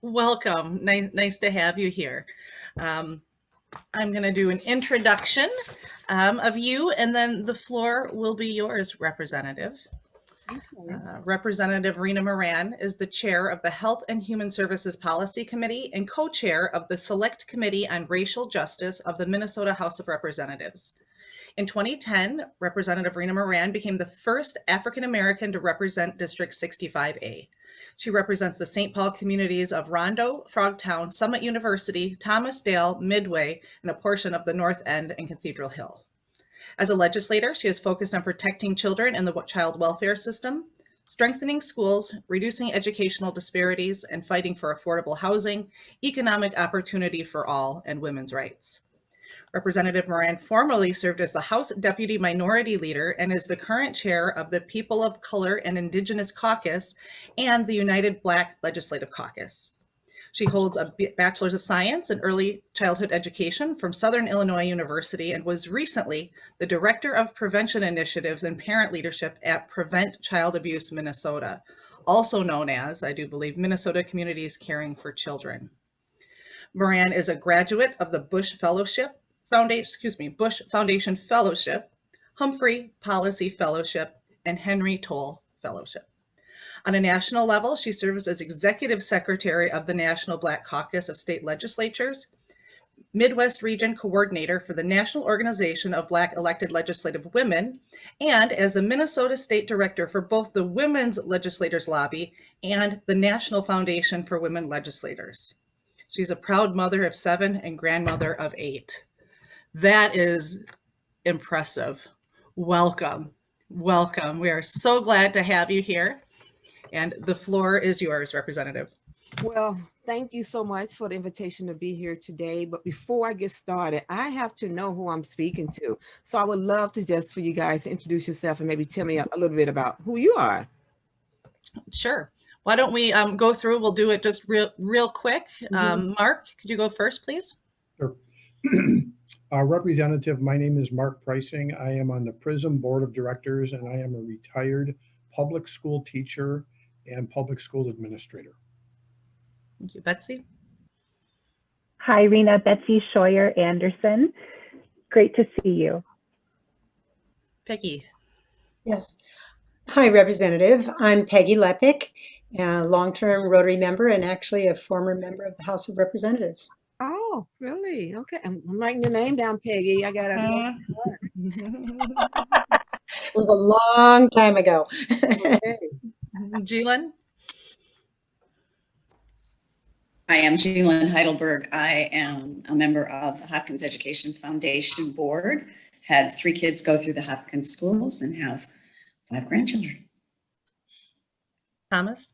Welcome. Nice to have you here. I'm going to do an introduction of you, and then the floor will be yours, Representative. Representative Rena Moran is the chair of the Health and Human Services Policy Committee and co-chair of the Select Committee on Racial Justice of the Minnesota House of Representatives. In 2010, Representative Rena Moran became the first African American to represent District 65A. She represents the St. Paul communities of Rondo, Frogtown, Summit University, Thomas Dale, Midway, and a portion of the North End and Cathedral Hill. As a legislator, she has focused on protecting children in the child welfare system, strengthening schools, reducing educational disparities, and fighting for affordable housing, economic opportunity for all, and women's rights. Representative Moran formerly served as the House Deputy Minority Leader and is the current chair of the People of Color and Indigenous Caucus and the United Black Legislative Caucus. She holds a Bachelor's of Science in Early Childhood Education from Southern Illinois University and was recently the Director of Prevention Initiatives and Parent Leadership at Prevent Child Abuse Minnesota, also known as, I do believe, Minnesota Communities Caring for Children. Moran is a graduate of the Bush Foundation Fellowship, Humphrey Policy Fellowship, and Henry Toll Fellowship. On a national level, she serves as Executive Secretary of the National Black Caucus of State Legislatures, Midwest Region Coordinator for the National Organization of Black Elected Legislative Women, and as the Minnesota State Director for both the Women's Legislators Lobby and the National Foundation for Women Legislators. She's a proud mother of 7 and grandmother of 8. That is impressive. Welcome. Welcome. We are so glad to have you here. And the floor is yours, Representative. Well, thank you so much for the invitation to be here today. But before I get started, I have to know who I'm speaking to. So I would love to just for you guys to introduce yourself and maybe tell me a little bit about who you are. Sure. Why don't we go through? We'll do it just real quick. Mark, could you go first, please? Sure. Representative, my name is Mark Pricing. I am on the PRISM Board of Directors, and I am a retired public school teacher and public school administrator. Thank you. Betsy? Hi, Rena. Betsy Scheuer Anderson. Great to see you. Peggy? Yes. Hi, Representative. I'm Peggy Lepick, a long-term Rotary member and actually a former member of the House of Representatives. Oh, really? Okay. I'm writing your name down, Peggy. I got to. It was a long time ago. Okay. Jeelan? I am Jeelan Heidelberg. I am a member of the Hopkins Education Foundation Board, had 3 kids go through the Hopkins schools, and have 5 grandchildren. Thomas?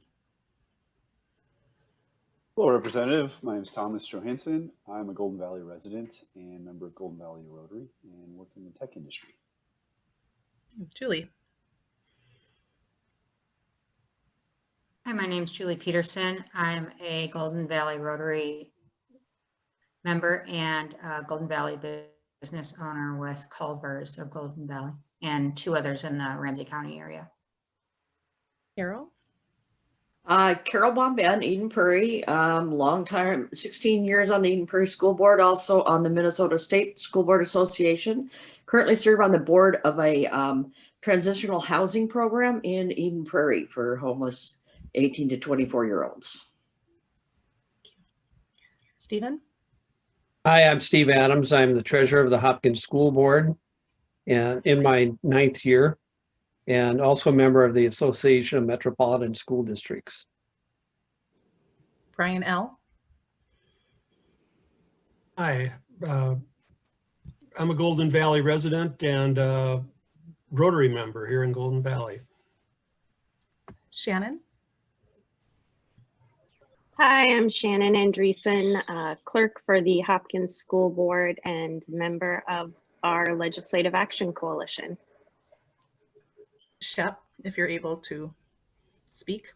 Hello, Representative. My name is Thomas Johansson. I'm a Golden Valley resident and member of Golden Valley Rotary and work in the tech industry. Julie? Hi, my name is Julie Peterson. I'm a Golden Valley Rotary member and a Golden Valley business owner with Culver's of Golden Valley and 2 others in the Ramsey County area. Carol? Carol Bomben, Eden Prairie, long time, 16 years on the Eden Prairie School Board, also on the Minnesota State School Board Association. Currently serve on the board of a transitional housing program in Eden Prairie for homeless 18 to 24-year-olds. Stephen? Hi, I'm Steve Adams. I'm the treasurer of the Hopkins School Board and in my 9th year, and also a member of the Association of Metropolitan School Districts. Brian L. Hi, I'm a Golden Valley resident and Rotary member here in Golden Valley. Shannon? Hi, I'm Shannon Andreessen, clerk for the Hopkins School Board and member of our Legislative Action Coalition. Shep, if you're able to speak.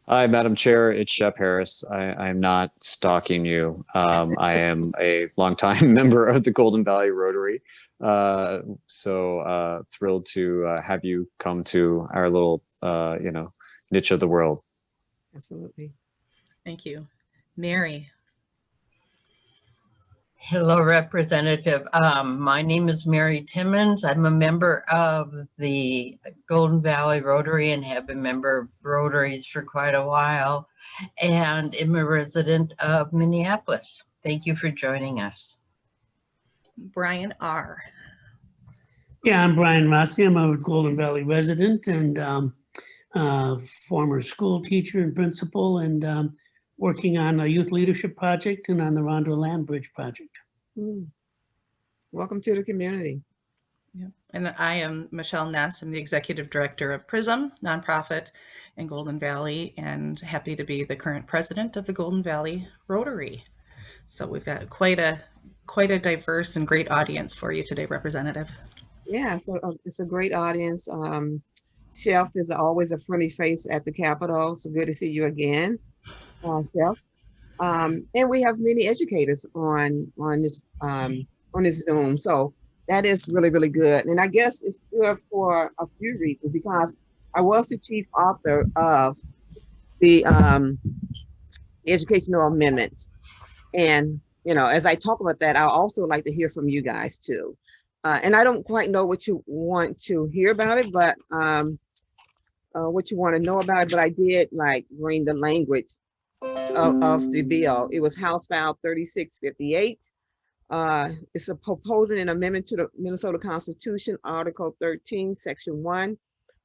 Hi, Madam Chair. It's Shep Harris. I'm not stalking you. I am a longtime member of the Golden Valley Rotary. So thrilled to have you come to our little, niche of the world. Absolutely. Thank you. Mary. Hello, Representative. My name is Mary Timmons. I'm a member of the Golden Valley Rotary and have been a member of Rotaries for quite a while, and am a resident of Minneapolis. Thank you for joining us. Brian R. Yeah, I'm Brian Rossi. I'm a Golden Valley resident and former school teacher and principal, and working on a youth leadership project and on the Rondo Land Bridge project. Welcome to the community. Yeah. And I am Michelle Ness. I'm the executive director of PRISM nonprofit in Golden Valley, and happy to be the current president of the Golden Valley Rotary. So we've got quite a diverse and great audience for you today, Representative. Yeah, so it's a great audience. Chef is always a friendly face at the Capitol. So good to see you again, Chef. And we have many educators on this Zoom. So that is really, really good. And I guess it's good for a few reasons, because I was the chief author of the educational amendments. And, you know, as I talk about that, I also like to hear from you guys too. And I don't quite know what you want to hear about it, but what you want to know about it, but I did like bring the language of the bill. It was House File 3658. It's a proposing an amendment to the Minnesota Constitution, Article 13, Section 1,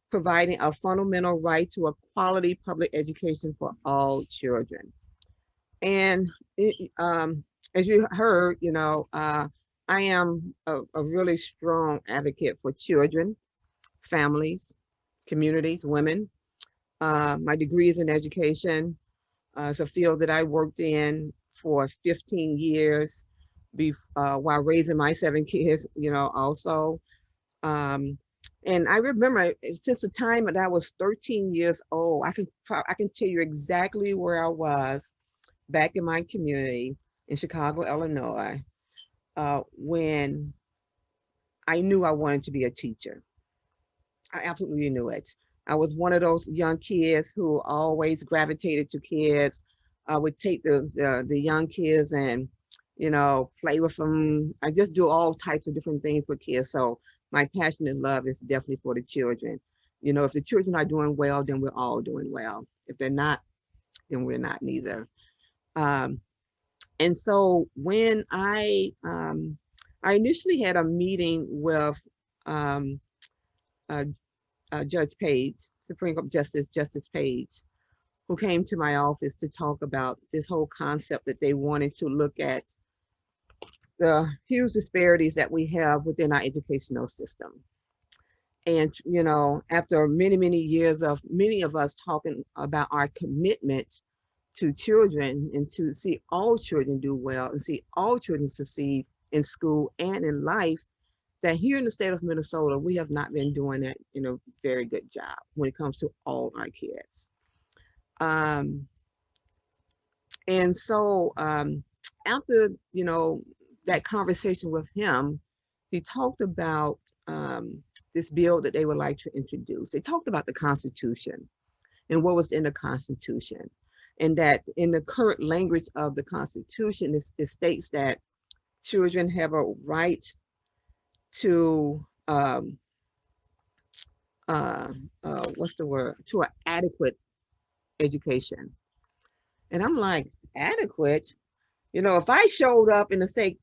providing a fundamental right to a quality public education for all children. And as you heard, you know, I am a really strong advocate for children, families, communities, women. My degree is in education. It's a field that I worked in for 15 years while raising my 7 kids, you know, also. And I remember since the time that I was 13 years old, I can tell you exactly where I was back in my community in Chicago, Illinois, when I knew I wanted to be a teacher. I absolutely knew it. I was one of those young kids who always gravitated to kids. I would take the young kids and, you know, play with them. I just do all types of different things with kids. So my passion and love is definitely for the children. You know, if the children are doing well, then we're all doing well. If they're not, then we're not neither. And so when I initially had a meeting with Judge Page, Supreme Court Justice Page, who came to my office to talk about this whole concept that they wanted to look at the huge disparities that we have within our educational system. And, you know, after many, many years of many of us talking about our commitment to children and to see all children do well and see all children succeed in school and in life, that here in the state of Minnesota, we have not been doing that in a very good job when it comes to all our kids. And so after, you know, that conversation with him, he talked about this bill that they would like to introduce. They talked about the Constitution and what was in the Constitution, and that in the current language of the Constitution, it states that children have a right to what's the word? To an adequate education. And I'm like, adequate? You know, if I showed up in the state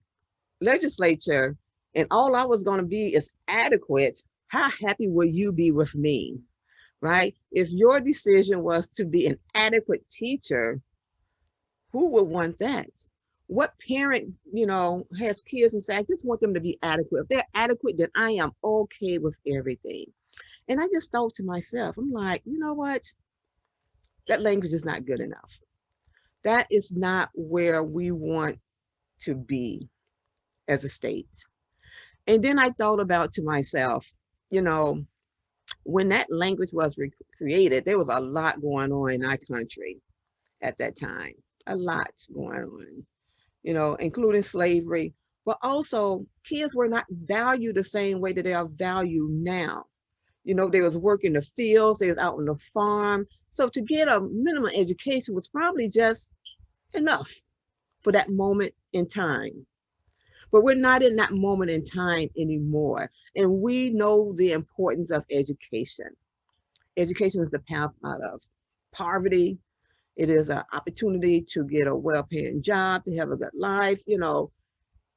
legislature and all I was going to be is adequate, how happy will you be with me, right? If your decision was to be an adequate teacher, who would want that? What parent, you know, has kids and say, I just want them to be adequate. If they're adequate, then I am okay with everything. And I just thought to myself, I'm like, you know what? That language is not good enough. That is not where we want to be as a state. And then I thought about to myself, you know, when that language was created, there was a lot going on in our country at that time, a lot going on, you know, including slavery, but also kids were not valued the same way that they are valued now. You know, they was working the fields, they was out on the farm. So to get a minimum education was probably just enough for that moment in time. But we're not in that moment in time anymore. And we know the importance of education. Education is the path out of poverty. It is an opportunity to get a well-paying job, to have a good life. You know,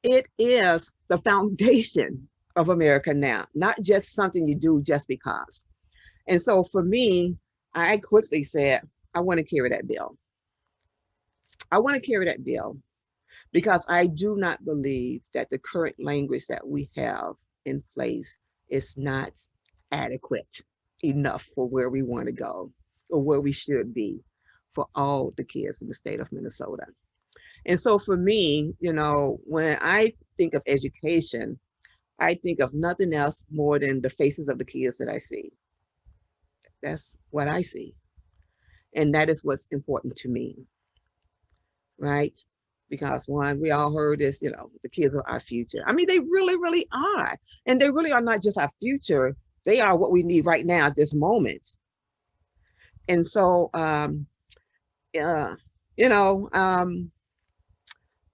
it is the foundation of America now, not just something you do just because. And so for me, I quickly said, I want to carry that bill. I want to carry that bill because I do not believe that the current language that we have in place is not adequate enough for where we want to go or where we should be for all the kids in the state of Minnesota. And so for me, you know, when I think of education, I think of nothing else more than the faces of the kids that I see. That's what I see. And that is what's important to me, right? Because one, we all heard this, you know, the kids are our future. I mean, they really, really are. And they really are not just our future. They are what we need right now at this moment. And so, you know,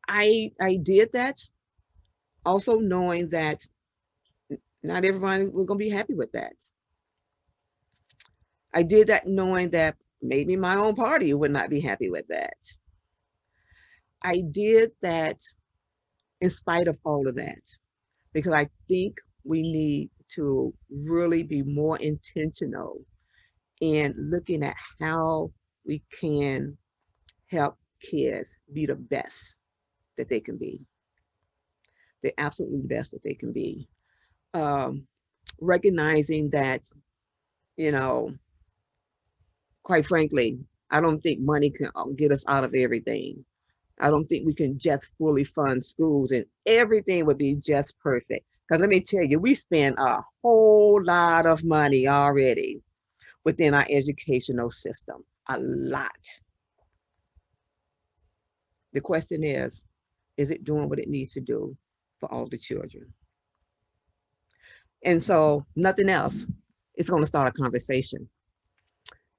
I did that also knowing that not everybody was going to be happy with that. I did that knowing that maybe my own party would not be happy with that. I did that in spite of all of that, because I think we need to really be more intentional in looking at how we can help kids be the best that they can be. The absolutely best that they can be. Recognizing that, you know, quite frankly, I don't think money can get us out of everything. I don't think we can just fully fund schools and everything would be just perfect. Because let me tell you, we spend a whole lot of money already within our educational system, a lot. The question is it doing what it needs to do for all the children? And so nothing else, it's going to start a conversation.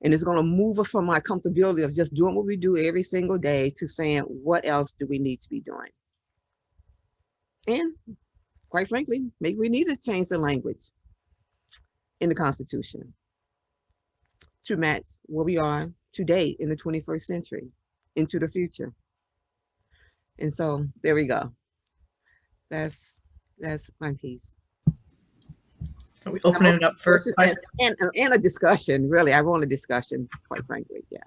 And it's going to move us from our comfortability of just doing what we do every single day to saying, what else do we need to be doing? And quite frankly, maybe we need to change the language in the Constitution to match where we are today in the 21st century into the future. And so there we go. That's my piece. So we open it up for and a discussion, really. I want a discussion, quite frankly, yeah.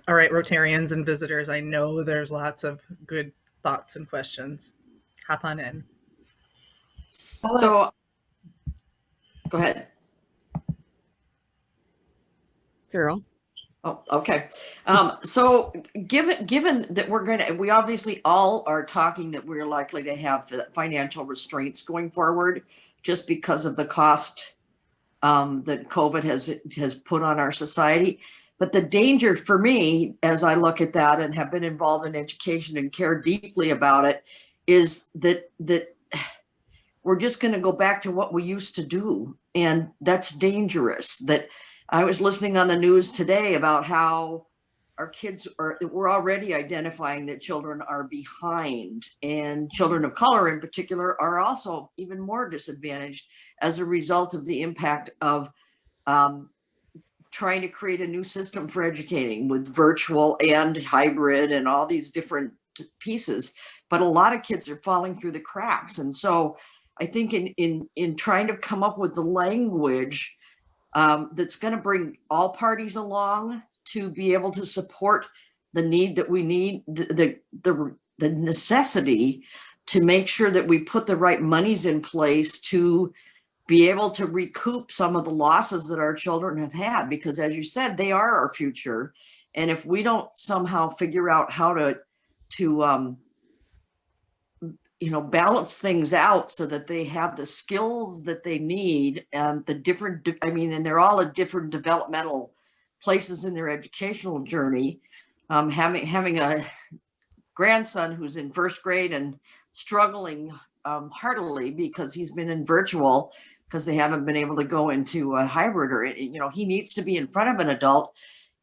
All right, Rotarians and visitors, I know there's lots of good thoughts and questions. Hop on in. So, go ahead. Carol. Oh, okay. So given that we obviously all are talking that we're likely to have financial restraints going forward, just because of the cost that COVID has put on our society. But the danger for me, as I look at that and have been involved in education and care deeply about it, is that we're just going to go back to what we used to do. And that's dangerous. That I was listening on the news today about how our kids we're already identifying that children are behind, and children of color in particular are also even more disadvantaged as a result of the impact of trying to create a new system for educating with virtual and hybrid and all these different pieces. But a lot of kids are falling through the cracks. And so I think in trying to come up with the language that's going to bring all parties along to be able to support the need that we need, the necessity to make sure that we put the right monies in place to be able to recoup some of the losses that our children have had, because as you said, they are our future. And if we don't somehow figure out how to balance things out so that they have the skills that they need and and they're all at different developmental places in their educational journey. Having a grandson who's in first grade and struggling heartily because he's been in virtual, because they haven't been able to go into a hybrid, or, he needs to be in front of an adult,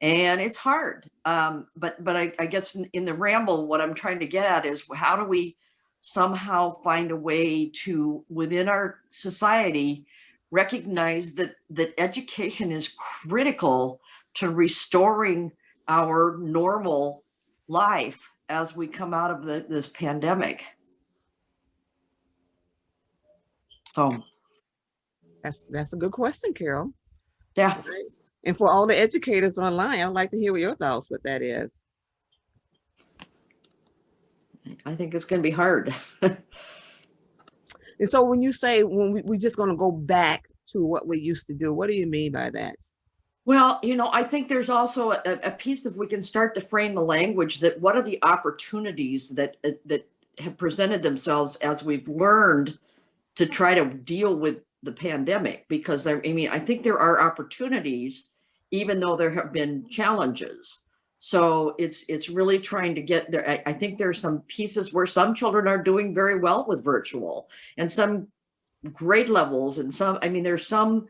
and it's hard. But I guess in the ramble, what I'm trying to get at is, how do we somehow find a way to, within our society, recognize that education is critical to restoring our normal life as we come out of this pandemic. So that's a good question, Carol. Yeah. Right. And for all the educators online, I'd like to hear what your thoughts what that is. I think it's going to be hard. And so when you say we're just going to go back to what we used to do, what do you mean by that? Well, I think there's also a piece, if we can start to frame the language, that what are the opportunities that have presented themselves as we've learned to try to deal with the pandemic? Because I think there are opportunities, even though there have been challenges. So it's really trying to get there. I think there's some pieces where some children are doing very well with virtual, and some grade levels, and there's some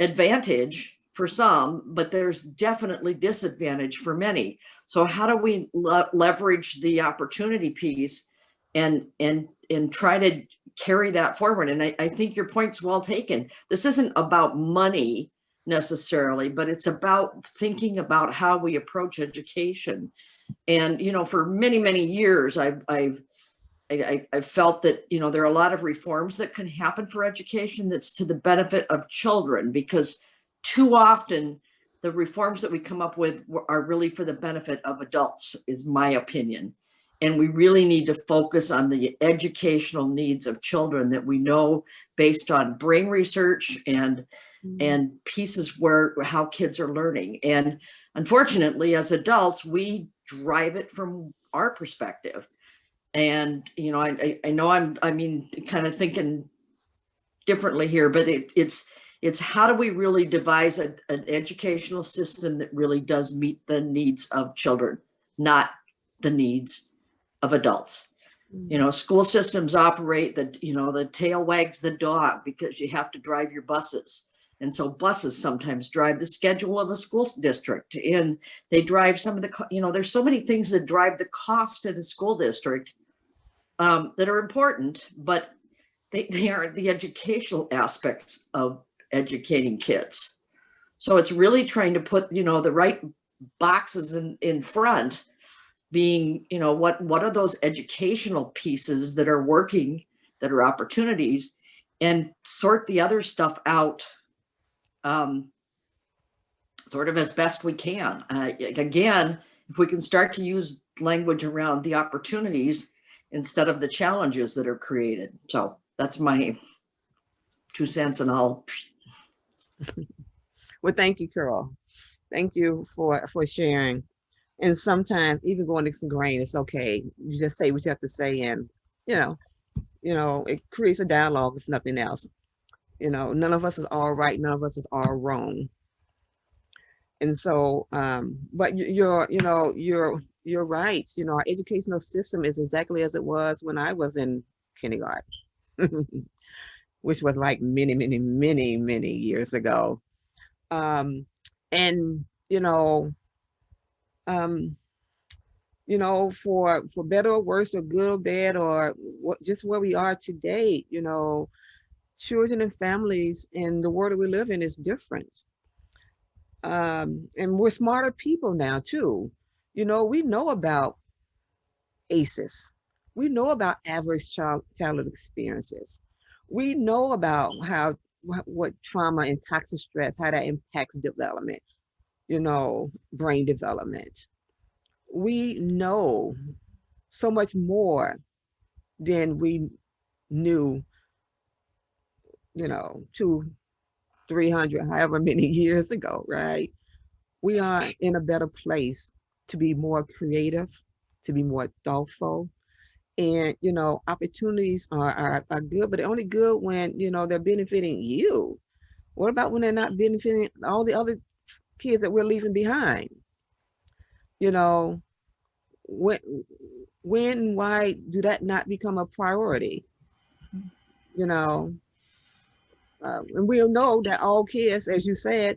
advantage for some, but there's definitely disadvantage for many. So how do we leverage the opportunity piece and try to carry that forward? And I think your point's well taken. This isn't about money necessarily, but it's about thinking about how we approach education. And, for many, many years, I've felt that, there are a lot of reforms that can happen for education that's to the benefit of children, because too often the reforms that we come up with are really for the benefit of adults, is my opinion. And we really need to focus on the educational needs of children that we know, based on brain research and pieces how kids are learning. And unfortunately, as adults, we drive it from our perspective. And, I know I'm kind of thinking differently here, but it's how do we really devise an educational system that really does meet the needs of children, not the needs of adults. School systems operate the tail wags the dog, because you have to drive your buses. And so buses sometimes drive the schedule of a school district, and they drive some of the, there's so many things that drive the cost in a school district that are important, but they aren't the educational aspects of educating kids. So it's really trying to put, the right boxes in front, being, what are those educational pieces that are working, that are opportunities, and sort the other stuff out sort of as best we can. Again, if we can start to use language around the opportunities instead of the challenges that are created. So that's my 2 cents, and all. Well, thank you, Carol. Thank you for sharing. And sometimes even going against the grain, it's okay. You just say what you have to say, and it creates a dialogue, if nothing else. None of us is all right, none of us is all wrong. And so, but you're right. Our educational system is exactly as it was when I was in kindergarten, which was like many, many, many, many years ago. And for better or worse, or good or bad, or just where we are today, children and families in the world that we live in is different. And we're smarter people now too. We know about ACEs. We know about average childhood experiences. We know about what trauma and toxic stress, how that impacts development, brain development. We know so much more than we knew, 200, 300, however many years ago, right? We are in a better place to be more creative, to be more thoughtful. And, opportunities are good, but they're only good when, they're benefiting you. What about when they're not benefiting all the other kids that we're leaving behind? When, why do that not become a priority? And we'll know that all kids, as you said,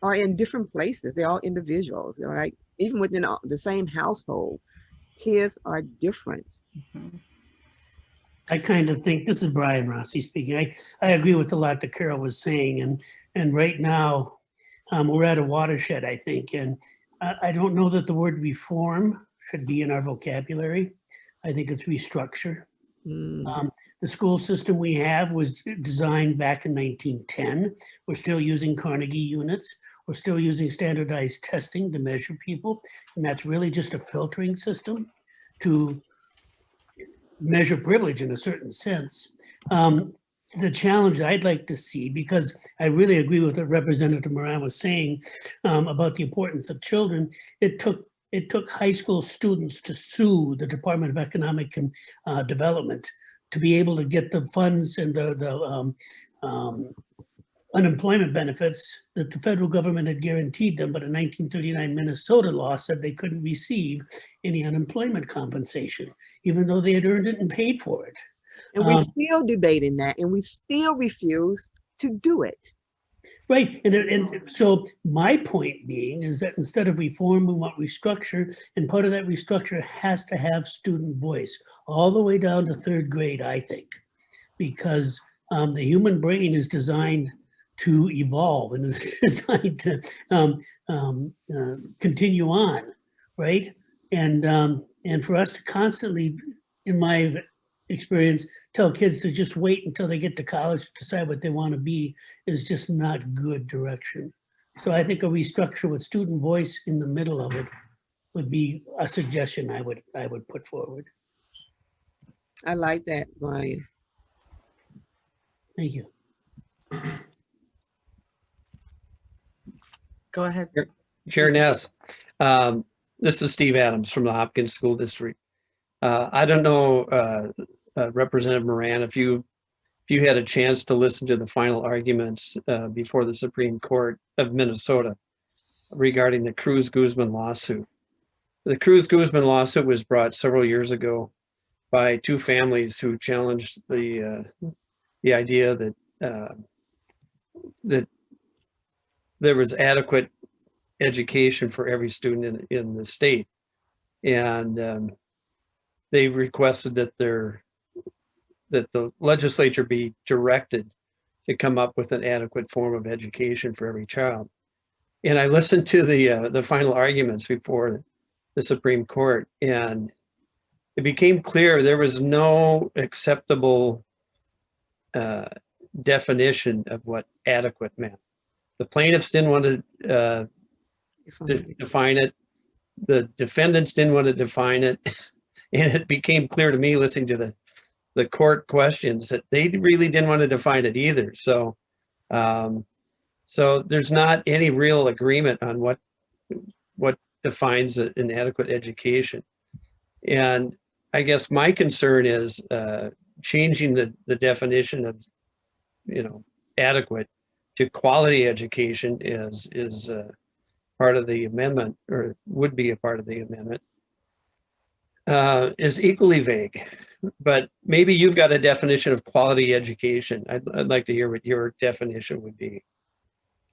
are in different places. They're all individuals, right? Even within the same household, kids are different. I kind of think, this is Brian Rossi speaking. I agree with a lot that Carol was saying. And right now, we're at a watershed, I think. And I don't know that the word reform should be in our vocabulary. I think it's restructure. The school system we have was designed back in 1910. We're still using Carnegie units. We're still using standardized testing to measure people. And that's really just a filtering system to measure privilege in a certain sense. The challenge I'd like to see, because I really agree with what Representative Moran was saying about the importance of children, it took high school students to sue the Department of Economic Development to be able to get the funds and the unemployment benefits that the federal government had guaranteed them, but a 1939 Minnesota law said they couldn't receive any unemployment compensation, even though they had earned it and paid for it. And we're still debating that, and we still refuse to do it. Right, and so my point being is that instead of reform, we want restructure, and part of that restructure has to have student voice, all the way down to 3rd grade, I think, because the human brain is designed to evolve and is designed to continue on, right? And for us to constantly, in my experience, tell kids to just wait until they get to college to decide what they want to be is just not good direction. So I think a restructure with student voice in the middle of it would be a suggestion I would put forward. I like that, Brian. Thank you. Go ahead. Chair Ness, this is Steve Adams from the Hopkins School District. I don't know, Representative Moran, if you had a chance to listen to the final arguments before the Supreme Court of Minnesota regarding the Cruz-Guzman lawsuit. The Cruz-Guzman lawsuit was brought several years ago by 2 families who challenged the idea that that there was adequate education for every student in the state, and they requested that the legislature be directed to come up with an adequate form of education for every child. And I listened to the final arguments before the Supreme Court, and it became clear there was no acceptable definition of what adequate meant. The plaintiffs didn't want to define it. The defendants didn't want to define it. And it became clear to me listening to the court questions that they really didn't want to define it either. So, so there's not any real agreement on what defines an adequate education. And I guess my concern is changing the definition of, adequate to quality education is part of the amendment, or would be a part of the amendment. Is equally vague, but maybe you've got a definition of quality education. I'd like to hear what your definition would be.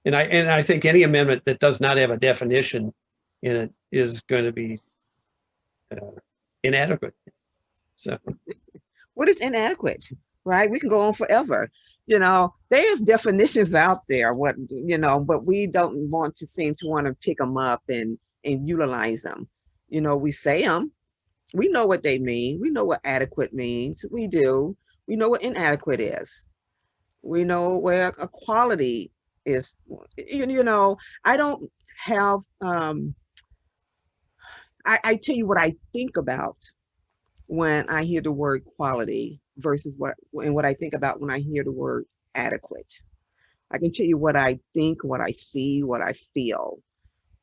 And I think any amendment that does not have a definition in it is going to be inadequate. So, what is inadequate, right? We can go on forever. There's definitions out there, but we don't want to pick them up and utilize them. We say them. We know what they mean. We know what adequate means. We do. We know what inadequate is. We know where a quality is. I don't have, I tell you what I think about when I hear the word quality versus what I think about when I hear the word adequate. I can tell you what I think, what I see, what I feel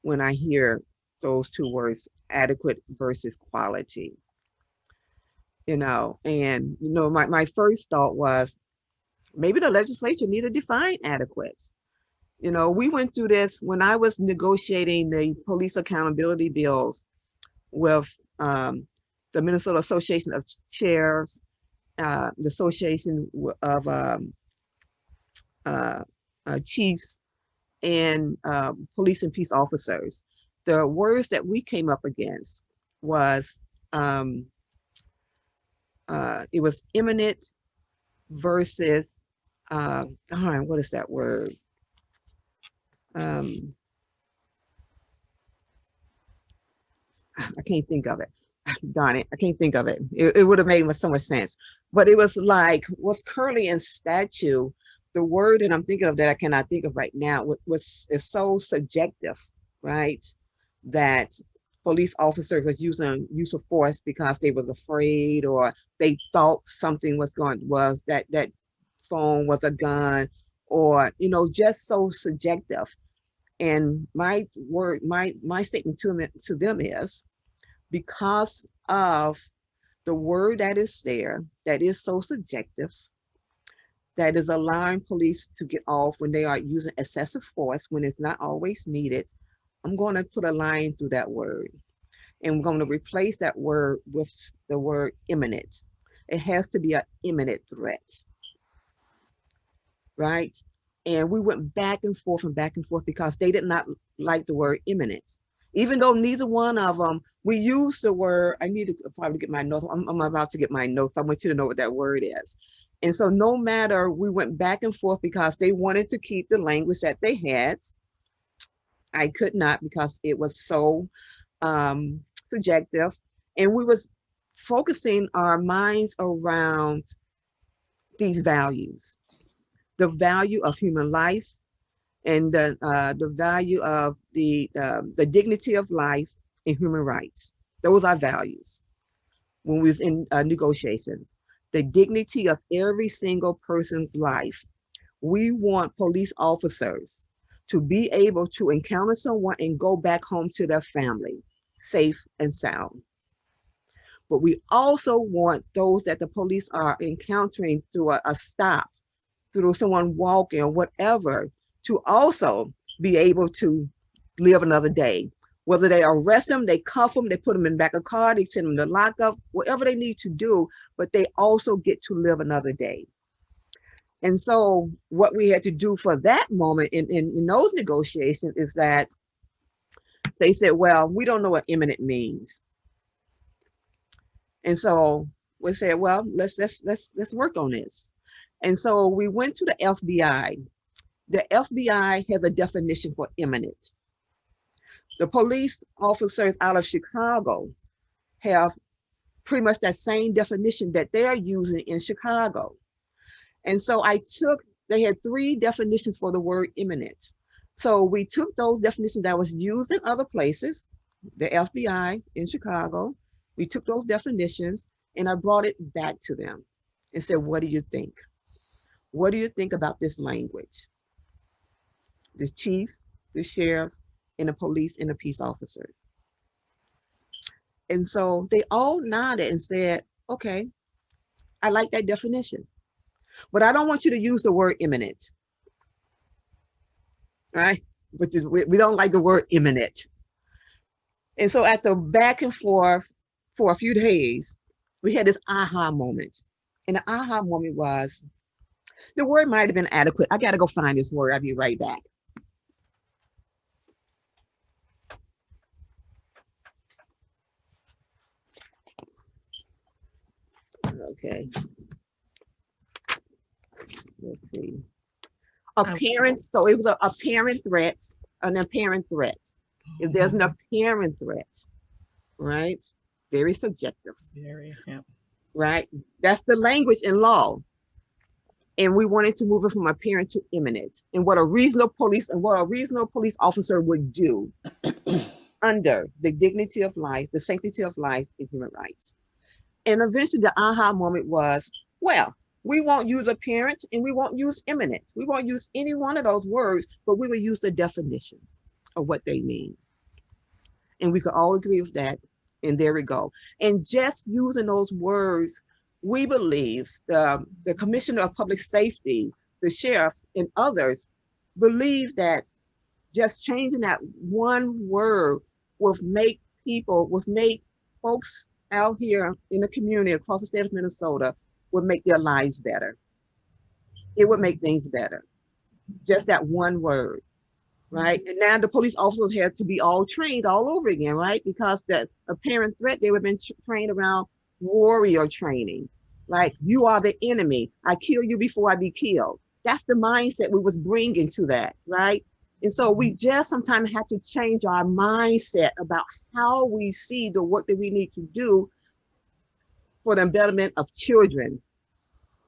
when I hear those 2 words, adequate versus quality. My first thought was maybe the legislature need to define adequate. We went through this when I was negotiating the police accountability bills with the Minnesota Association of Sheriffs, the Association of chiefs and police and peace officers, the words that we came up against was it was imminent versus what is that word? I can't think of it. Darn it, I can't think of it. It would have made so much sense. But it was like what's currently in statute, the word that I'm thinking of that I cannot think of right now is so subjective, right? That police officers was using use of force because they was afraid or they thought something was that phone was a gun, or just so subjective. And my statement to them is, because of the word that is there, that is so subjective, that is allowing police to get off when they are using excessive force when it's not always needed, I'm going to put a line through that word. And we're going to replace that word with the word imminent. It has to be an imminent threat, right? And we went back and forth because they did not like the word imminent. Even though neither one of them, we used the word, I need to probably get my notes. I'm about to get my notes. I want you to know what that word is. And so no matter, we went back and forth because they wanted to keep the language that they had. I could not because it was so subjective. And we was focusing our minds around these values, the value of human life, and the value of the dignity of life and human rights. Those are values when we was in negotiations. The dignity of every single person's life. We want police officers to be able to encounter someone and go back home to their family, safe and sound. But we also want those that the police are encountering through a stop, through someone walking or whatever, to also be able to live another day. Whether they arrest them, they cuff them, they put them in the back of a car, they send them to lockup, whatever they need to do, but they also get to live another day. And so what we had to do for that moment in those negotiations is that they said, well, we don't know what imminent means. And so we said, well, let's work on this. And so we went to the FBI. The FBI has a definition for imminent. The police officers out of Chicago have pretty much that same definition that they're using in Chicago. And so they had 3 definitions for the word imminent. So we took those definitions that was used in other places, the FBI in Chicago, we took those definitions and I brought it back to them and said, what do you think? What do you think about this language? The chiefs, the sheriffs, and the police and the peace officers. And so they all nodded and said, okay, I like that definition, but I don't want you to use the word imminent, right? But we don't like the word imminent. And so at the back and forth for a few days, we had this aha moment. And the aha moment was, the word might have been adequate. I got to go find this word. I'll be right back. Okay. Let's see. Apparent. So it was an apparent threat, an apparent threat. If there's an apparent threat, right? Very subjective. Very, yeah. Right? That's the language in law. And we wanted to move it from apparent to imminent. And what a reasonable police officer would do under the dignity of life, the sanctity of life, and human rights. And eventually the aha moment was, well, we won't use apparent and we won't use imminent. We won't use any one of those words, but we will use the definitions of what they mean. And we could all agree with that. And there we go. And just using those words, we believe the Commissioner of Public Safety, the sheriff, and others believe that just changing that one word will make folks out here in the community across the state of Minnesota would make their lives better. It would make things better. just that one word, right? And now the police officers had to be all trained all over again, right? Because that apparent threat, they would have been trained around warrior training. Like, you are the enemy. I kill you before I be killed. That's the mindset we was bringing to that, right? And so we just sometimes have to change our mindset about how we see the work that we need to do for the betterment of children,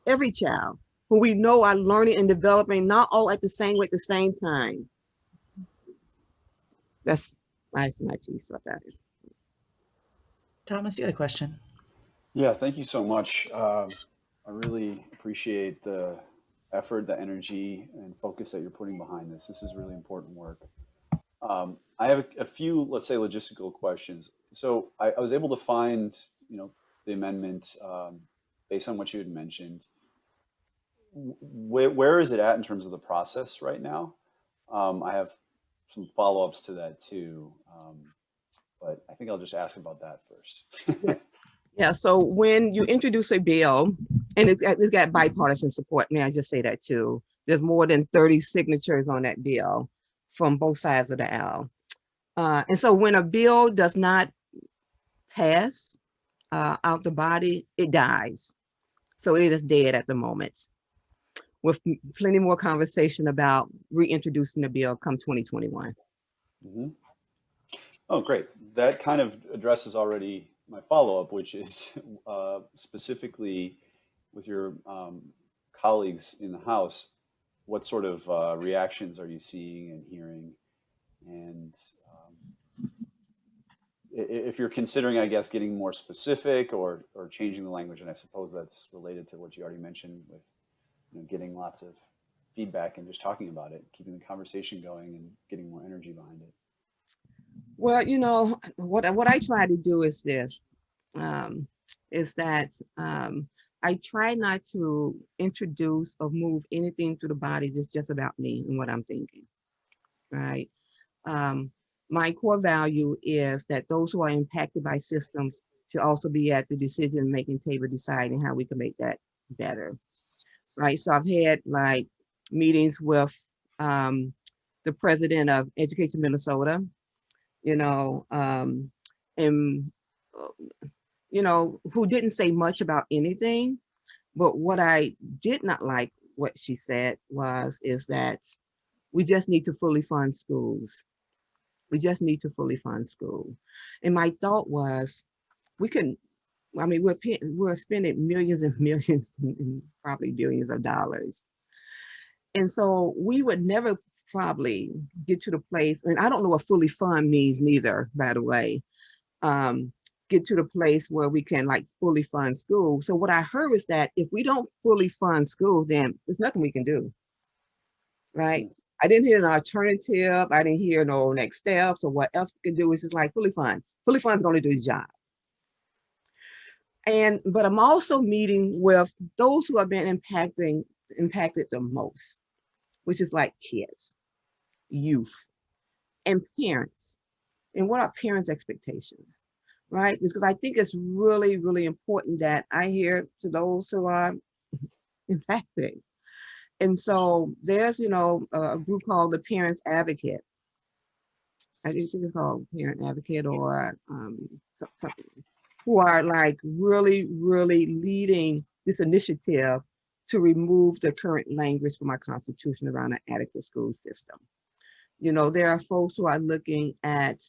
every child, who we know are learning and developing, not all at the same time. That's my piece about that. Thomas, you had a question. Yeah, thank you so much. I really appreciate the effort, the energy, and focus that you're putting behind this. This is really important work. I have a few, let's say, logistical questions. So I was able to find, the amendment based on what you had mentioned. Where is it at in terms of the process right now? I have some follow-ups to that too, but I think I'll just ask about that first. Yeah, so when you introduce a bill, and it's got bipartisan support, may I just say that too. There's more than 30 signatures on that bill from both sides of the aisle. And so when a bill does not pass out the body, it dies. So it is dead at the moment, with plenty more conversation about reintroducing the bill come 2021. Mm-hmm. Oh, great. That kind of addresses already my follow-up, which is specifically with your colleagues in the House, what sort of reactions are you seeing and hearing? And if you're considering, I guess, getting more specific or changing the language, and I suppose that's related to what you already mentioned with getting lots of feedback and just talking about it, keeping the conversation going and getting more energy behind it. Well, what I try to do is this, I try not to introduce or move anything through the body that's just about me and what I'm thinking, right? My core value is that those who are impacted by systems should also be at the decision-making table deciding how we can make that better, right? So I've had like meetings with the president of Education Minnesota, who didn't say much about anything. But what I did not like what she said is that we just need to fully fund schools. We just need to fully fund school. And my thought was, we're spending millions and millions and probably billions of dollars. And so we would never probably get to the place, and I don't know what fully fund means neither, by the way, get to the place where we can like fully fund school. So what I heard is that if we don't fully fund school, then there's nothing we can do, right? I didn't hear an alternative. I didn't hear no next steps or what else we can do. It's just like fully fund. Fully fund is going to do the job. But I'm also meeting with those who have been impacted the most, which is like kids, youth, and parents. And what are parents' expectations, right? Because I think it's really, really important that I hear to those who are impacted. And so there's, a group called the Parents Advocate. I think it's called Parent Advocate or something, who are like really, really leading this initiative to remove the current language from our Constitution around an adequate school system. There are folks who are looking at,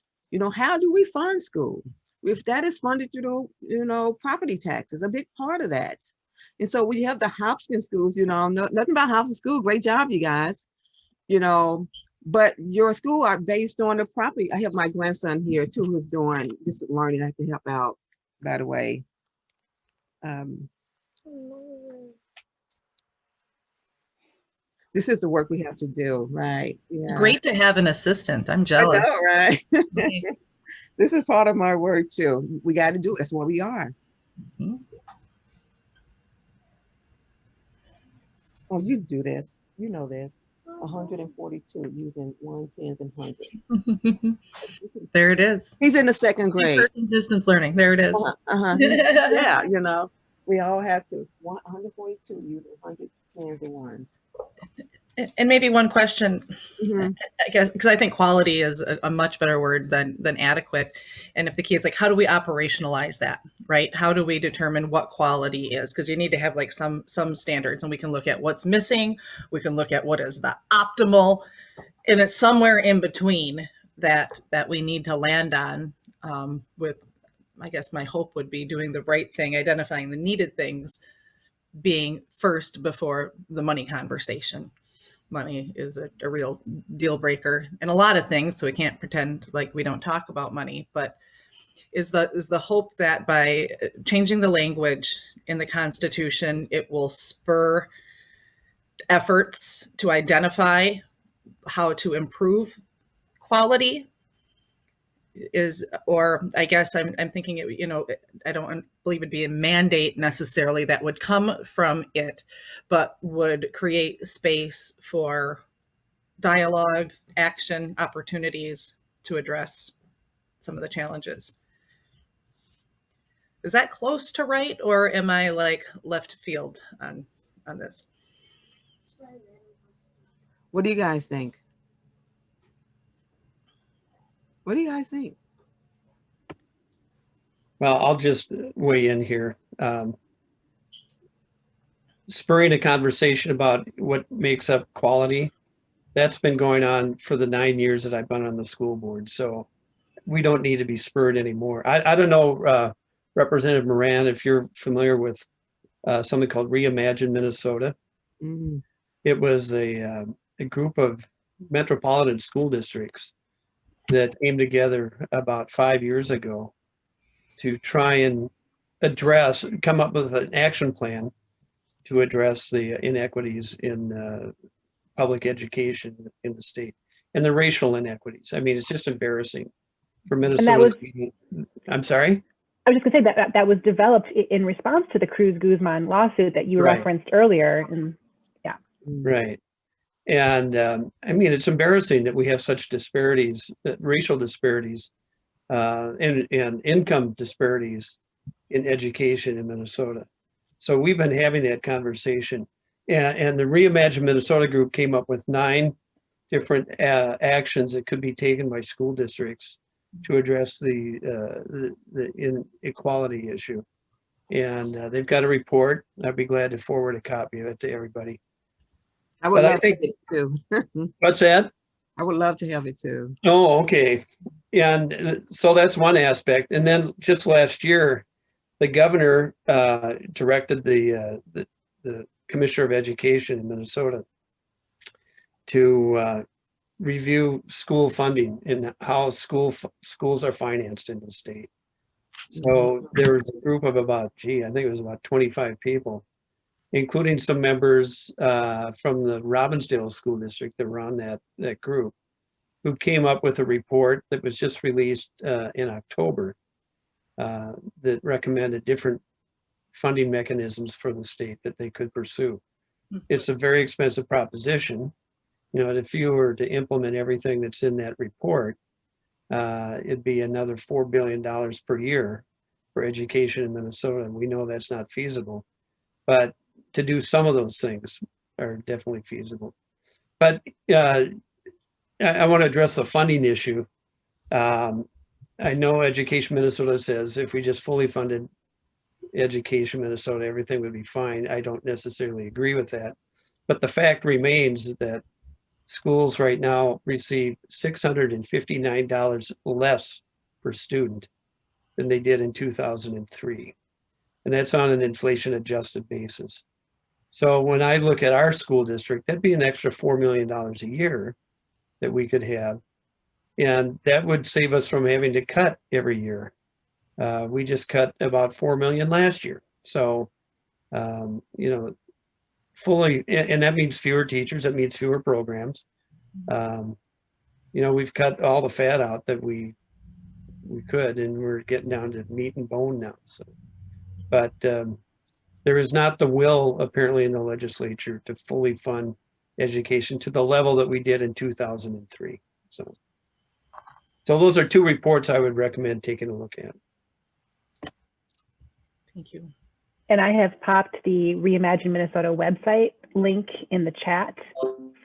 how do we fund school? If that is funded through, property taxes, a big part of that. And so we have the Hopkins schools, nothing about Hopkins school, great job, you guys, but your school are based on the property. I have my grandson here too, who's doing this learning. I have to help out, by the way. This is the work we have to do, right? Yeah. It's great to have an assistant. I'm jealous. I know, right? This is part of my work too. We got to do it. That's what we are. Mm-hmm. Oh, you do this. You know this. 142 using 110s and 100s. There it is. He's in the second grade. Distance learning. There it is. Yeah, we all have to. 142 using 110s and 1s. And maybe one question, Mhm. I guess, because I think quality is a much better word than adequate. And if the key is like, how do we operationalize that, right? How do we determine what quality is? Because you need to have like some standards, and we can look at what's missing. We can look at what is the optimal, and it's somewhere in between that we need to land on. With, I guess my hope would be doing the right thing, identifying the needed things, being first before the money conversation. Money is a real deal breaker in a lot of things, so we can't pretend like we don't talk about money. But is the hope that by changing the language in the Constitution, it will spur efforts to identify how to improve quality? Or I guess I'm thinking it, I don't believe it'd be a mandate necessarily that would come from it, but would create space for dialogue, action, opportunities to address some of the challenges. Is that close to right, or am I like left field on this? What do you guys think? What do you guys think? Well, I'll just weigh in here. Spurring a conversation about what makes up quality, that's been going on for the 9 years that I've been on the school board. So we don't need to be spurred anymore. I don't know, Representative Moran, if you're familiar with something called Reimagine Minnesota. Mhm. It was a group of metropolitan school districts that came together about 5 years ago to try and come up with an action plan to address the inequities in public education in the state and the racial inequities. I mean, it's just embarrassing for Minnesota. I'm sorry? I was just gonna say that was developed in response to the Cruz Guzman lawsuit that you referenced earlier. And yeah. Right. And I mean, it's embarrassing that we have such disparities, racial disparities, and income disparities in education in Minnesota. So we've been having that conversation. And the Reimagine Minnesota group came up with 9 different actions that could be taken by school districts to address the inequality issue. And they've got a report. I'd be glad to forward a copy of it to everybody. I would love to have it too. What's that? I would love to have it too. Oh, okay. And so that's one aspect. And then just last year, the governor directed the Commissioner of Education in Minnesota to review school funding and how schools are financed in the state. So there was a group of about, I think it was about 25 people, including some members from the Robbinsdale School District that were on that group, who came up with a report that was just released in October that recommended different funding mechanisms for the state that they could pursue. It's a very expensive proposition. And if you were to implement everything that's in that report, it'd be another $4 billion per year for education in Minnesota. And we know that's not feasible, but to do some of those things are definitely feasible. But I want to address the funding issue. I know Education Minnesota says if we just fully funded Education Minnesota, everything would be fine. I don't necessarily agree with that. But the fact remains that schools right now receive $659 less per student than they did in 2003. And that's on an inflation adjusted basis. So when I look at our school district, that'd be an extra $4 million a year that we could have. And that would save us from having to cut every year. We just cut about $4 million last year. So, fully, and that means fewer teachers, that means fewer programs. We've cut all the fat out that we could, and we're getting down to meat and bone now. So, but there is not the will apparently in the legislature to fully fund education to the level that we did in 2003. So those are 2 reports I would recommend taking a look at. Thank you. And I have popped the Reimagine Minnesota website link in the chat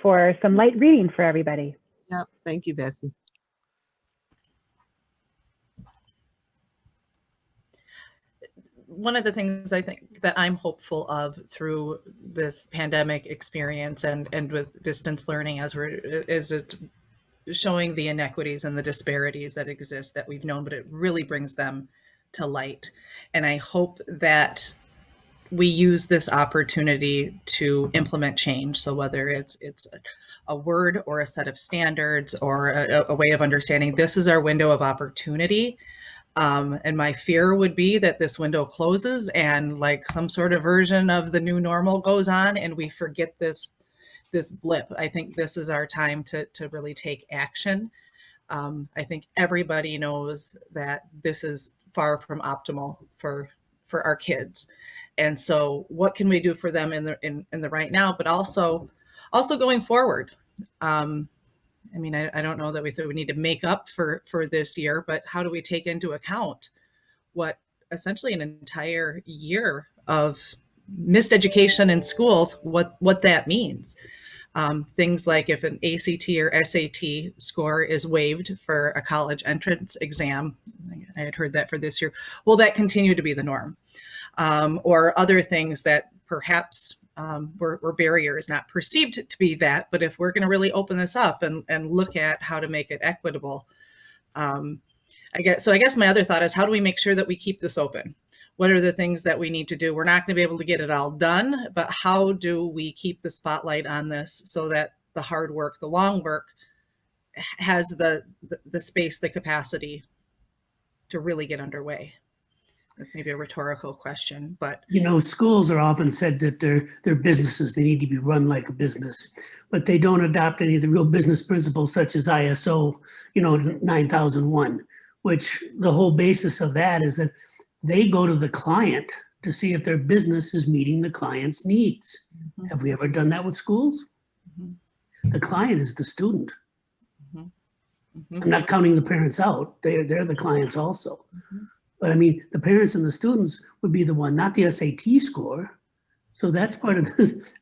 for some light reading for everybody. Yeah, thank you, Bessie. One of the things I think that I'm hopeful of through this pandemic experience and with distance learning is it's showing the inequities and the disparities that exist that we've known, but it really brings them to light. And I hope that we use this opportunity to implement change. So whether it's a word or a set of standards or a way of understanding, this is our window of opportunity. And my fear would be that this window closes and like some sort of version of the new normal goes on and we forget this blip. I think this is our time to really take action. I think everybody knows that this is far from optimal for our kids. And so what can we do for them in the right now, but also going forward? I mean, I don't know that we said we need to make up for this year, but how do we take into account what essentially an entire year of missed education in schools, what that means? Things like if an ACT or SAT score is waived for a college entrance exam, I had heard that for this year, will that continue to be the norm? Or other things that perhaps were barriers, not perceived to be that, but if we're going to really open this up and look at how to make it equitable, I guess my other thought is, how do we make sure that we keep this open? What are the things that we need to do? We're not going to be able to get it all done, but how do we keep the spotlight on this so that the hard work, the long work has the space, the capacity to really get underway? That's maybe a rhetorical question, but you know, schools are often said that they're businesses. They need to be run like a business, but they don't adopt any of the real business principles such as ISO, 9001, which the whole basis of that is that they go to the client to see if their business is meeting the client's needs. Mm-hmm. Have we ever done that with schools? Mm-hmm. The client is the student. Mm-hmm. Mm-hmm. I'm not counting the parents out. They're the clients also. Mm-hmm. But I mean, the parents and the students would be the one, not the SAT score. So that's part of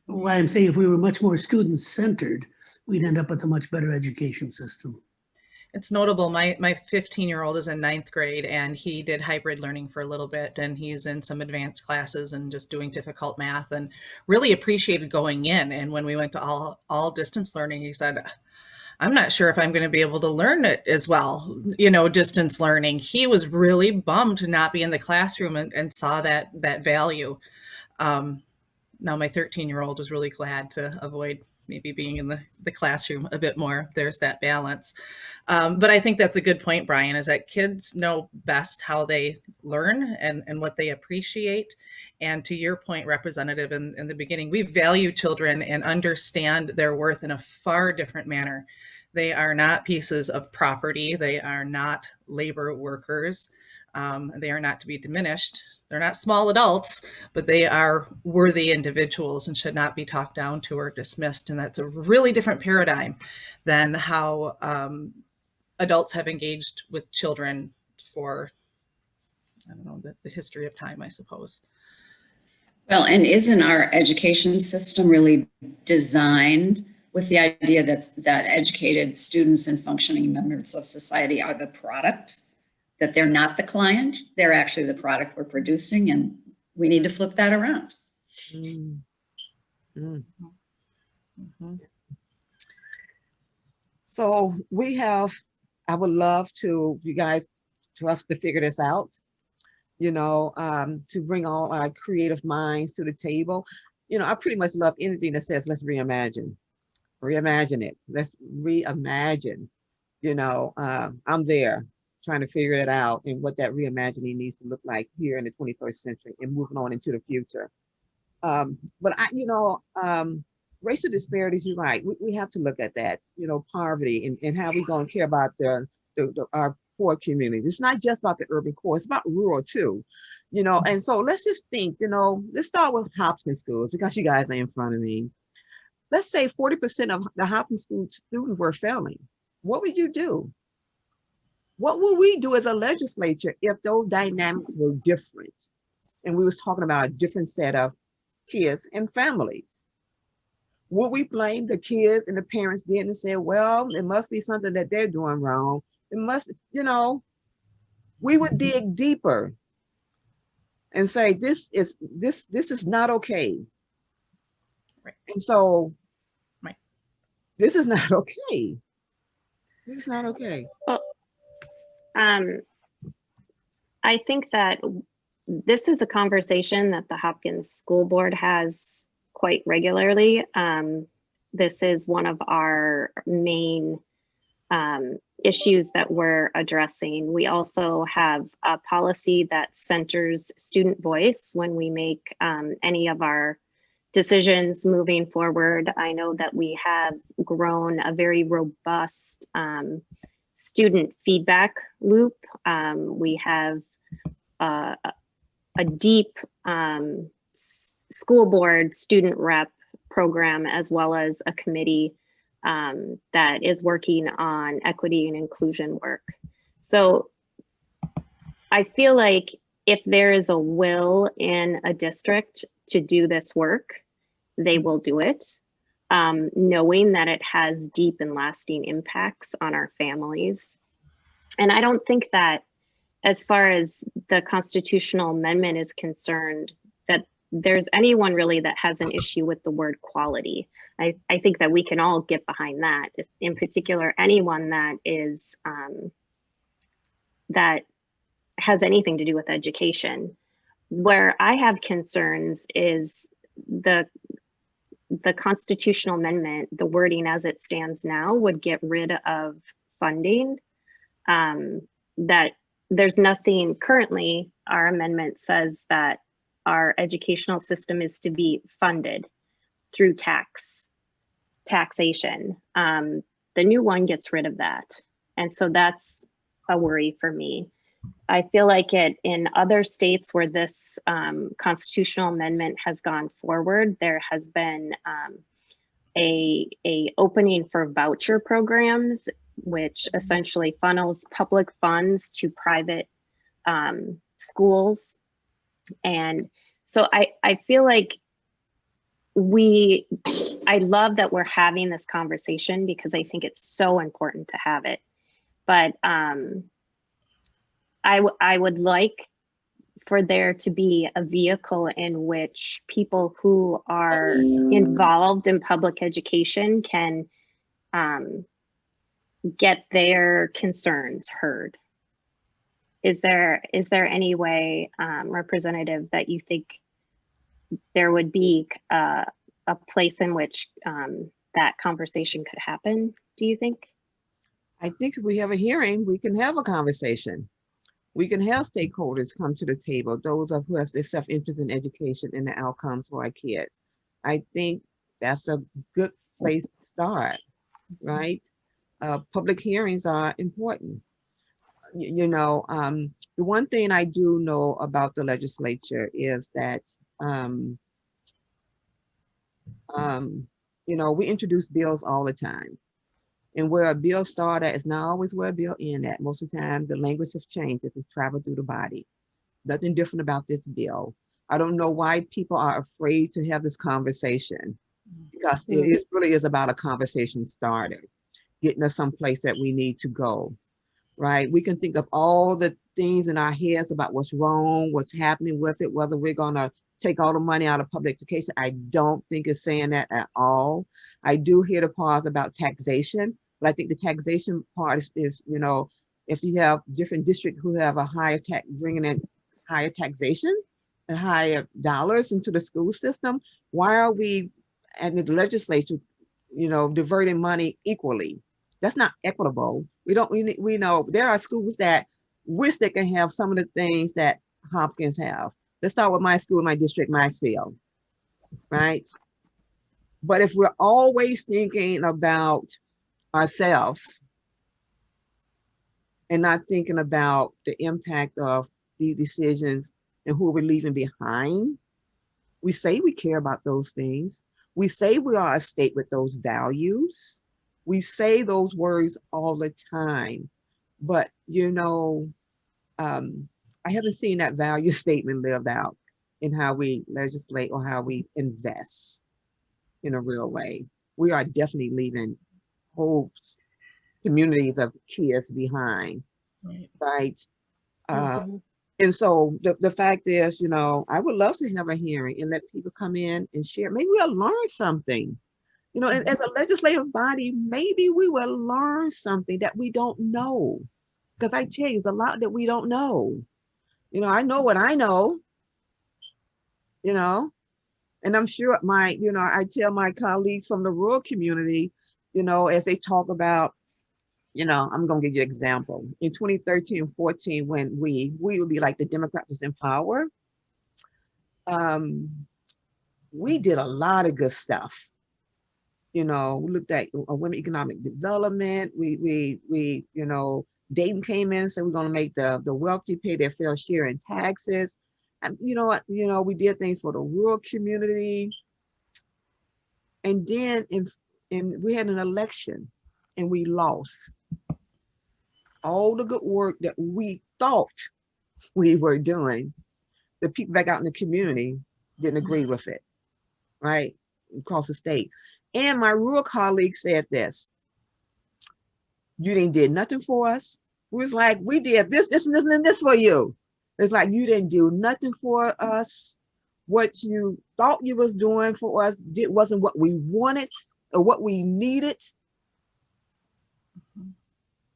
why I'm saying if we were much more student-centered, we'd end up with a much better education system. It's notable. My 15-year-old is in 9th grade and he did hybrid learning for a little bit and he's in some advanced classes and just doing difficult math and really appreciated going in. And when we went to all distance learning, he said, I'm not sure if I'm going to be able to learn it as well, distance learning. He was really bummed to not be in the classroom and saw that value. Now my 13-year-old was really glad to avoid maybe being in the classroom a bit more. There's that balance. But I think that's a good point, Brian, is that kids know best how they learn and what they appreciate. And to your point, Representative, in the beginning, we value children and understand their worth in a far different manner. They are not pieces of property. They are not labor workers. They are not to be diminished. They're not small adults, but they are worthy individuals and should not be talked down to or dismissed. And that's a really different paradigm than how adults have engaged with children for, I don't know, the history of time, I suppose. Well, and isn't our education system really designed with the idea that educated students and functioning members of society are the product? That they're not the client, they're actually the product we're producing, and we need to flip that around. Mm. Mm. Mm-hmm. So I would love to, you guys, to us to figure this out, to bring all our creative minds to the table. I pretty much love anything that says, let's reimagine it. Let's reimagine, I'm there trying to figure it out and what that reimagining needs to look like here in the 21st century and moving on into the future. But racial disparities, you're right. We have to look at that, poverty and how we're going to care about our poor communities. It's not just about the urban core, it's about rural too, and so let's just think, let's start with Hopkins schools because you guys are in front of me. Let's say 40% of the Hopkins school students were failing. What would you do? What would we do as a legislature if those dynamics were different? And we was talking about a different set of kids and families. Would we blame the kids and the parents did and say, well, it must be something that they're doing wrong? It must be, we would dig deeper and say, this is not okay. Right. And so Right. this is not okay. This is not okay. Well, I think that this is a conversation that the Hopkins School Board has quite regularly. This is one of our main issues that we're addressing. We also have a policy that centers student voice when we make any of our decisions moving forward. I know that we have grown a very robust student feedback loop. We have a deep school board student rep program, as well as a committee that is working on equity and inclusion work. So I feel like if there is a will in a district to do this work, they will do it, knowing that it has deep and lasting impacts on our families. And I don't think that, as far as the constitutional amendment is concerned, that there's anyone really that has an issue with the word quality. I think that we can all get behind that. In particular, anyone that is that has anything to do with education. Where I have concerns is the constitutional amendment, the wording as it stands now, would get rid of funding. That there's nothing currently, our amendment says that our educational system is to be funded through taxation. The new one gets rid of that. And so that's a worry for me. I feel like in other states where this constitutional amendment has gone forward, there has been a opening for voucher programs, which essentially funnels public funds to private schools. And so I feel like I love that we're having this conversation, because I think it's so important to have it. But I would like for there to be a vehicle in which people who are involved in public education can get their concerns heard. Is there any way, Representative, that you think there would be a place in which that conversation could happen, do you think? I think if we have a hearing, we can have a conversation. We can have stakeholders come to the table, those of who have their self-interest in education and the outcomes for our kids. I think that's a good place to start, right? Public hearings are important. The one thing I do know about the legislature is that, we introduce bills all the time. And where a bill started is not always where a bill ends at. Most of the time, the language has changed as it's traveled through the body. Nothing different about this bill. I don't know why people are afraid to have this conversation, because it really is about a conversation starter, getting us someplace that we need to go, right? We can think of all the things in our heads about what's wrong, what's happening with it, whether we're gonna take all the money out of public education. I don't think it's saying that at all. I do hear the pause about taxation, but I think the taxation part is, if you have different districts who have a higher tax, bringing in higher taxation and higher dollars into the school system, why are we at the legislature, diverting money equally? That's not equitable. We know there are schools that wish they can have some of the things that Hopkins have. Let's start with my school, my district, Maxfield, right? But if we're always thinking about ourselves and not thinking about the impact of these decisions and who we're leaving behind, we say we care about those things. We say we are a state with those values. We say those words all the time, but I haven't seen that value statement lived out in how we legislate or how we invest. in a real way. We are definitely leaving whole communities of kids behind, right? And so the fact is, you know, I would love to have a hearing and let people come in and share. Maybe we'll learn something. You know, as a legislative body, maybe we will learn something that we don't know. Because I tell you, there's a lot that we don't know. You know, I know what I know, you know, and I'm sure I tell my colleagues from the rural community, you know, as they talk about, you know, I'm going to give you an example. In 2013 and 14, when we would be like the Democrat was in power, we did a lot of good stuff. You know, we looked at women economic development. We you know, Dayton came in and said we're going to make the wealthy pay their fair share in taxes. And you know what, we did things for the rural community. And then we had an election and we lost. All the good work that we thought we were doing, the people back out in the community didn't agree with it, right? Across the state. And my rural colleagues said this: you didn't did nothing for us. We was like, we did this, this, and this, and this for you. It's like, you didn't do nothing for us. What you thought you was doing for us wasn't what we wanted or what we needed.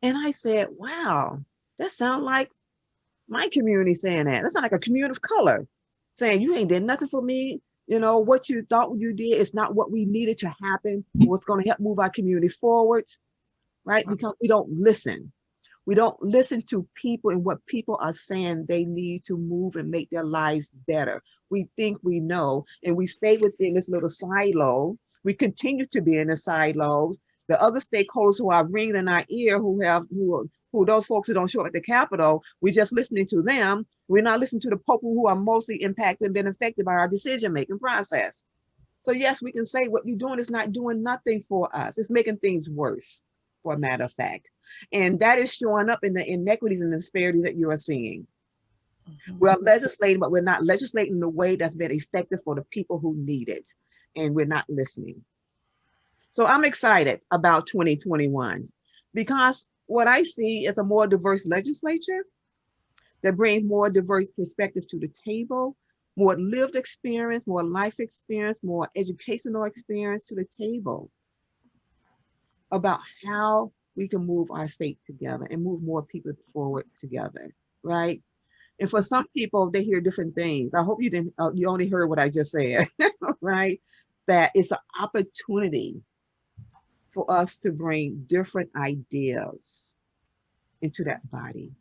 And I said, wow, that sounds like my community saying that. That sounds like a community of color saying, you ain't did nothing for me. You know, what you thought you did is not what we needed to happen, what's going to help move our community forward, right? Because we don't listen. We don't listen to people and what people are saying they need to move and make their lives better. We think we know, and we stay within this little silo. We continue to be in the silos. The other stakeholders who are ringing in our ear, who those folks who don't show up at the Capitol, we're just listening to them. We're not listening to the people who are mostly impacted and been affected by our decision-making process. So yes, we can say what you're doing is not doing nothing for us. It's making things worse, for a matter of fact. And that is showing up in the inequities and disparities that you are seeing. We're legislating, but we're not legislating in a way that's been effective for the people who need it. And we're not listening. So I'm excited about 2021 because what I see is a more diverse legislature that brings more diverse perspective to the table, more lived experience, more life experience, more educational experience to the table about how we can move our state together and move more people forward together, right? And for some people, they hear different things. I hope you only heard what I just said, right? That it's an opportunity for us to bring different ideas into that body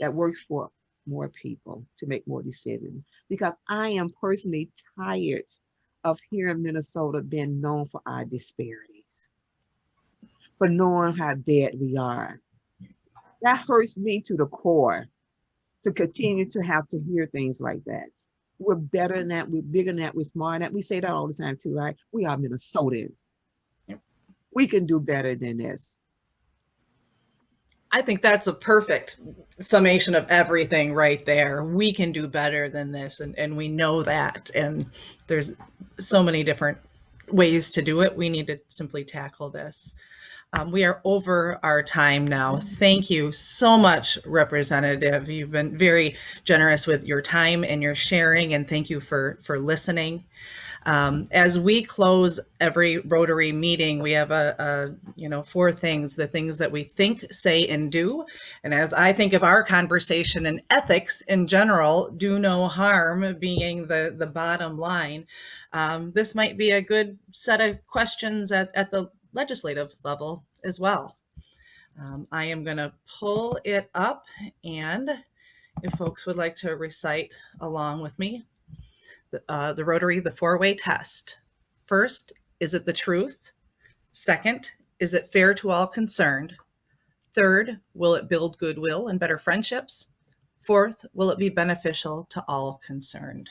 that works for more people to make more decisions. Because I am personally tired of hearing Minnesota being known for our disparities, for knowing how bad we are. That hurts me to the core to continue to have to hear things like that. We're better than that, we're bigger than that, we're smarter than that. We say that all the time too, right? We are Minnesotans. Yep. We can do better than this. I think that's a perfect summation of everything right there. We can do better than this, and we know that. And there's so many different ways to do it. We need to simply tackle this. We are over our time now. Thank you so much, Representative. You've been very generous with your time and your sharing, and thank you for listening. As we close every Rotary meeting, we have four things, the things that we think, say, and do. And as I think of our conversation, and ethics in general, do no harm being the bottom line, this might be a good set of questions at the legislative level as well. I am going to pull it up, and if folks would like to recite along with me, the Rotary, the four-way test. First, is it the truth? Second, is it fair to all concerned? Third, will it build goodwill and better friendships? Fourth, will it be beneficial to all concerned?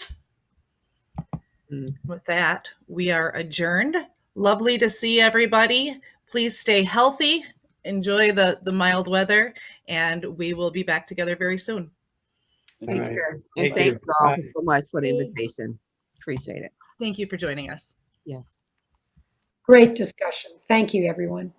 With that, we are adjourned. Lovely to see everybody. Please stay healthy, enjoy the mild weather, and we will be back together very soon. Thank you. And thank you all so much for the invitation. Appreciate it. Thank you for joining us. Yes. Great discussion. Thank you, everyone.